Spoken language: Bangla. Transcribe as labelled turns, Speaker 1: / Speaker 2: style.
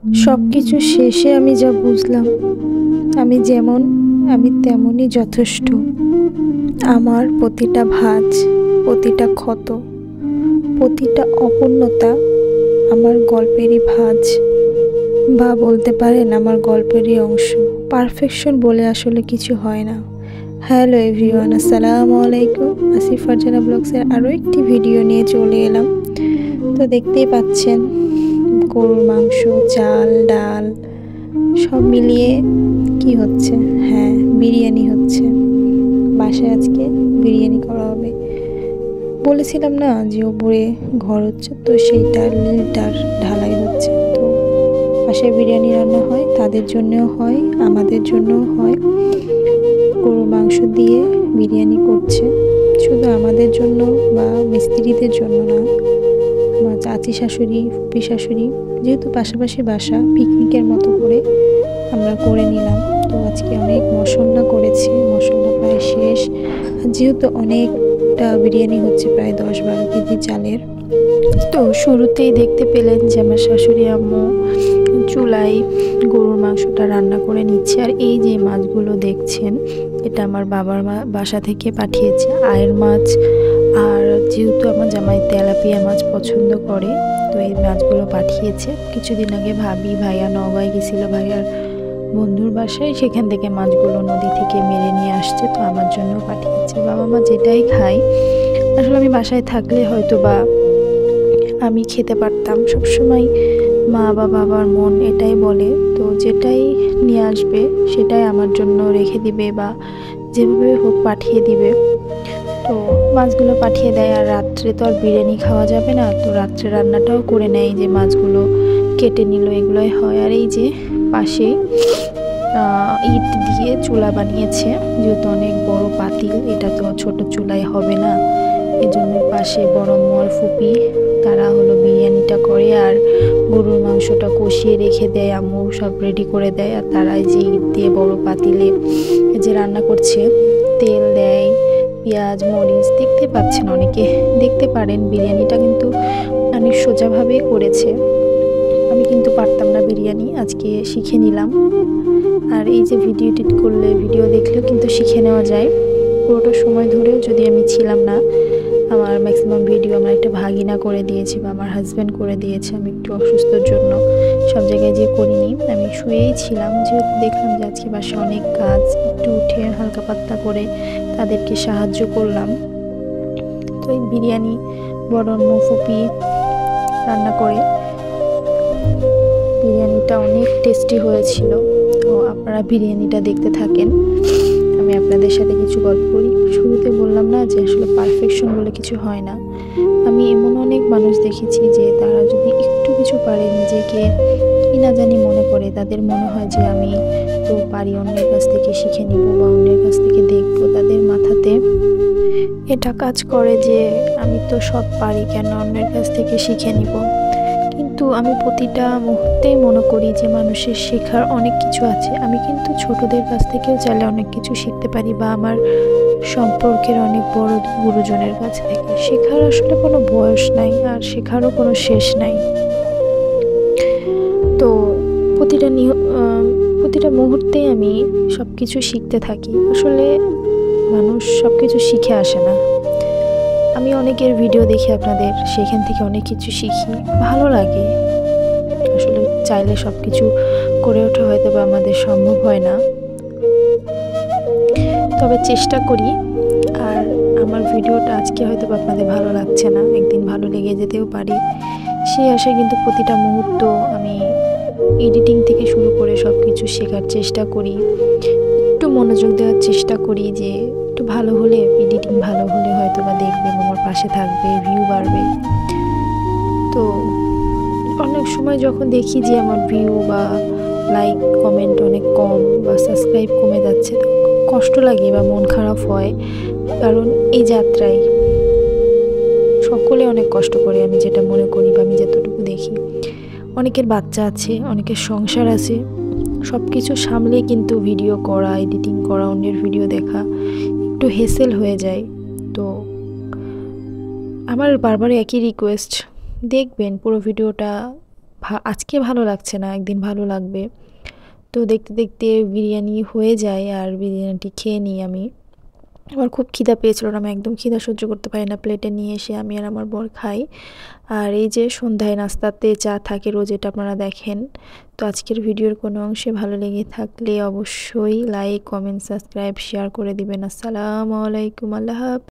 Speaker 1: সবকিছু শেষে আমি যা বুঝলাম, আমি যেমন আমি তেমনই যথেষ্ট। আমার প্রতিটা ভাঁজ, প্রতিটা ক্ষত, প্রতিটা অপূর্ণতা আমার গল্পেরই ভাঁজ, বা বলতে পারেন আমার গল্পেরই অংশ। পারফেকশন বলে আসলে কিছু হয় না। হ্যালো এভরিওয়ান, আসসালামু আলাইকুম। আসিফ ফারজানা ব্লগসের আরও একটি ভিডিও নিয়ে চলে এলাম। তো দেখতেই পাচ্ছেন গরুর মাংস, চাল, ডাল সব মিলিয়ে কি হচ্ছে? হ্যাঁ, বিরিয়ানি হচ্ছে। বাসায় আজকে বিরিয়ানি করা হবে। বলেছিলাম না যে ওপরে ঘর হচ্ছে, তো সেইটার লিলটার ঢালাই হচ্ছে। তো বাসায় বিরিয়ানি রান্না হয়, তাদের জন্যও হয়, আমাদের জন্যও হয়। গরুর মাংস দিয়ে বিরিয়ানি করছে, শুধু আমাদের জন্য বা মিস্ত্রিদের জন্য না, আমার চাচি শাশুড়ি, ফুপি শাশুড়ি, যেহেতু পাশাপাশি বাসা, পিকনিকের মতো করে আমরা করে নিলাম। তো আজকে অনেক মশলা করেছি, মশলা প্রায় শেষ। আর যেহেতু অনেকটা বিরিয়ানি হচ্ছে, প্রায় 10-12 কেজি চালের, তো শুরুতেই দেখতে পেলেন যে আমার শাশুড়ি আম্মু চুলায় গরুর মাংসটা রান্না করে নিচ্ছে। আর এই যে মাছগুলো দেখছেন, এটা আমার বাবার বাসা থেকে পাঠিয়েছে, আয়ের মাছ। আর যেহেতু আমার জামাই তেলাপিয়া মাছ পছন্দ করে, তো এই মাছগুলো পাঠিয়েছে। কিছুদিন আগে ভাইয়া নওগাঁয় গেছিলো ভাইয়ার বন্ধুর বাসায়, সেখান থেকে মাছগুলো নদী থেকে মেরে নিয়ে আসছে, তো আমার জন্য পাঠিয়েছে। বাবা মা যেটাই খায়, আসলে আমি বাসায় থাকলে হয়তো বা আমি খেতে পারতাম। সবসময় মা বা বাবার মন এটাই বলে, তো যেটাই নিয়ে আসবে সেটাই আমার জন্য রেখে দিবে বা যেভাবে হোক পাঠিয়ে দিবে। তো মাছগুলো পাঠিয়ে দেয়। আর রাত্রে তো আর বিরিয়ানি খাওয়া যাবে না, তো রাত্রে রান্নাটাও করে নেয়, যে মাছগুলো কেটে নিল, এগুলোই হয়। আর এই যে পাশেই ইট দিয়ে চুলা বানিয়েছে, যেহেতু অনেক বড় পাতিল, এটা তো ছোট চুলায় হবে না, এজন্য পাশে বড় মর ফুপি তারা হলো বিরিয়ানিটা করে, আর গরুর মাংসটা কষিয়ে রেখে দেয়, আম্মু সব রেডি করে দেয়। আর তারাই যে ইট দিয়ে বড় পাতিলে যে রান্না করছে, তেল দেয়, পেঁয়াজ মরিচ, দেখতে পাচ্ছেন, অনেকে দেখতে পারেন বিরিয়ানিটা কিন্তু অনেক সোজাভাবেই করেছে। আমি কিন্তু পারতাম না বিরিয়ানি, আজকে শিখে নিলাম। আর এই যে ভিডিও এডিট করলে, ভিডিও দেখলেও কিন্তু শিখে নেওয়া যায়। পুরোটা সময় ধরেও যদি আমি ছিলাম না, আমার ম্যাক্সিমাম ভিডিও আমার একটা ভাগিনা করে দিয়েছে বা আমার হাজব্যান্ড করে দিয়েছে। আমি একটু অসুস্থর জন্য সব জায়গায় যেয়ে করিনি, আমি শুয়েই ছিলাম। যেহেতু দেখলাম যে আজকে বাসায় অনেক কাজ, একটু উঠে হালকা পাতলা করে তাদেরকে সাহায্য করলাম। তো এই বিরিয়ানি বড় আম্মু ফুপি রান্না করে, বিরিয়ানিটা অনেক টেস্টি হয়েছিল। তো আপনারা বিরিয়ানিটা দেখতে থাকেন, আমি আপনাদের সাথে কিছু গল্প করি। শুরুতে বললাম না যে আসলে পারফেকশন বলে কিছু হয় না। আমি এমন অনেক মানুষ দেখেছি যে তারা যদি একটু কিছু পারে, নিজেকে কি না জানি মনে করে, তাদের মনে হয় যে আমি তো পারি, অন্যের কাছ থেকে শিখে নিব বা অন্যের কাছ থেকে দেখবো। তাদের মাথাতে এটা কাজ করে যে আমি তো সব পারি, কেন অন্যের কাছ থেকে শিখে নিব। কিন্তু আমি প্রতিটা মুহূর্তেই মনে করি যে মানুষের শেখার অনেক কিছু আছে। আমি কিন্তু ছোটদের কাছ থেকেও চাইলে অনেক কিছু শিখতে পারি, বা আমার সম্পর্কের অনেক বড় গুরুজনের কাছ থেকে। শেখার আসলে কোনো বয়স নাই, আর শেখারও কোনো শেষ নাই। তো প্রতিটা মুহূর্তেই আমি সব কিছু শিখতে থাকি। আসলে মানুষ সব কিছু শিখে আসে না। আমি অনেকের ভিডিও দেখি আপনাদের, সেখান থেকে অনেক কিছু শিখি, ভালো লাগে। আসলে চাইলে সব কিছু করে ওঠা হয়তো বা আমাদের সম্ভব হয় না, তবে চেষ্টা করি। আর আমার ভিডিওটা আজকে হয়তো বা আপনাদের ভালো লাগছে না, একদিন ভালো লেগে যেতেও পারে, সেই আশায় কিন্তু প্রতিটা মুহূর্ত আমি এডিটিং থেকে শুরু করে সব কিছু শেখার চেষ্টা করি, একটু মনোযোগ দেওয়ার চেষ্টা করি, যে একটু ভালো হলে, এডিটিং ভালো হলে হয়তো বা দেখবে, আমার পাশে থাকবে, ভিউ বাড়বে। তো অনেক সময় যখন দেখি যে আমার ভিউ বা লাইক কমেন্ট অনেক কম বা সাবস্ক্রাইব কমে যাচ্ছে, তো কষ্ট লাগে বা মন খারাপ হয়। কারণ এই যাত্রায় সকলে অনেক কষ্ট করে, আমি যেটা মনে করি বা আমি যতটুকু দেখি। অনেকের বাচ্চা আছে, অনেকের সংসার আছে, সব কিছু সামলে কিন্তু ভিডিও করা, এডিটিং করা, অন্যের ভিডিও দেখা একটু হেসেল হয়ে যায়। তো আমার বারবার একই রিকোয়েস্ট, দেখবেন পুরো ভিডিওটা, আজকে ভালো লাগছে না, একদিন ভালো লাগবে। তো দেখতে দেখতে বিরিয়ানি হয়ে যায় আর বিরিয়ানিটি খেয়ে নিই আমি। আমার খুব খিদা পেয়েছিল না, আমি একদম খিদা সহ্য করতে পারি না। প্লেটে নিয়ে এসে আমি আর আমার বর খাই। আর এই যে সন্ধ্যায় নাস্তাতে চা থাকে রোজ, এটা আপনারা দেখেন। তো আজকের ভিডিওর কোনো অংশে ভালো লেগে থাকলে অবশ্যই লাইক, কমেন্ট, সাবস্ক্রাইব, শেয়ার করে দিবেন। আসসালামু আলাইকুম, আল্লাহ হাফেজ।